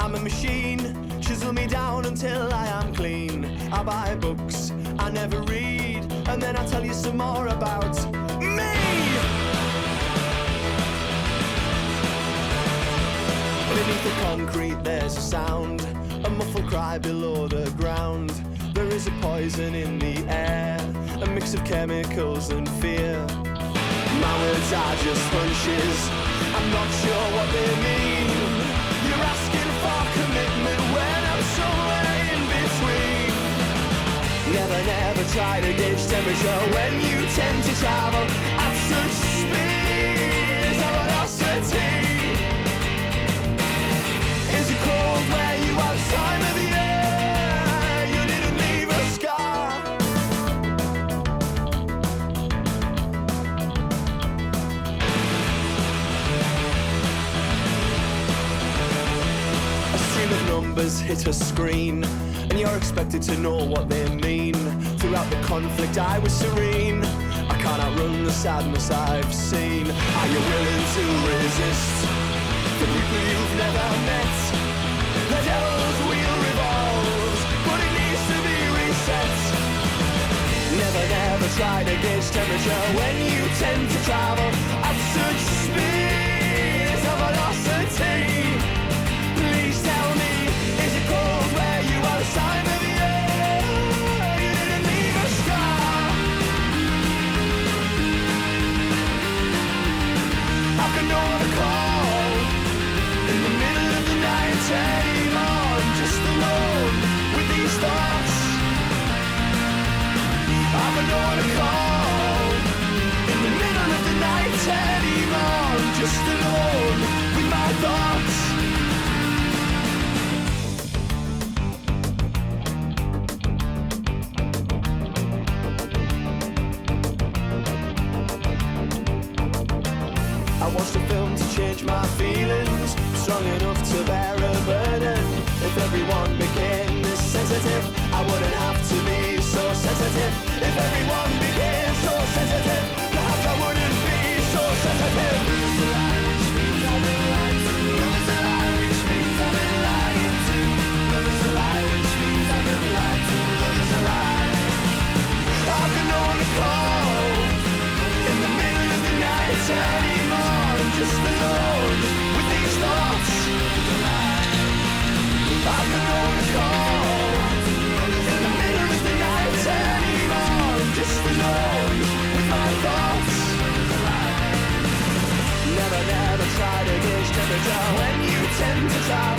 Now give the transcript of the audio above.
I'm a machine, chisel me down until I am clean. I buy books, I never read, and then I tell you some more about me. Beneath the concrete there's a sound, a muffled cry below the ground. There is a poison in the air, a mix of chemicals and fear. My words are just hunches, I'm not sure what they mean. You're asking for commitment when I'm somewhere in between. Never try to gauge temperature when you tend to travel at such speeds of velocity. Is it cold where you are this time of the year? You didn't leave a scar. Of numbers hit a screen, and you're expected to know what they mean. Throughout the conflict I was serene. I can't outrun the sadness I've seen. Are you willing to resist the people you've never met? The devil's wheel revolves, but it needs to be reset. Never try to gauge temperature when you tend to travel at such speeds of velocity. Please tell me, is it cold where you are this time of the year? You didn't leave a scar. I can know the call in the middle of the night anymore. I'm just alone with these thoughts. I can know the call in the middle of the night anymore. I'm just alone with my thoughts. I watched a film to change my feelings, strong enough to bear a burden. If everyone became this sensitive, I wouldn't have to be so sensitive. If everyone became so sensitive, perhaps I wouldn't be so sensitive. Lose the lie, which means I've been lied to. Lose the lie, which means I've been lied to. Lose the lie, which means I've been lied to. Lose the lie. I can only call in the middle of the night anymore. I'm just alone with these thoughts. I can only call in the middle of the night anymore. I'm just alone with my thoughts. Never try to gauge temperature when you tend to travel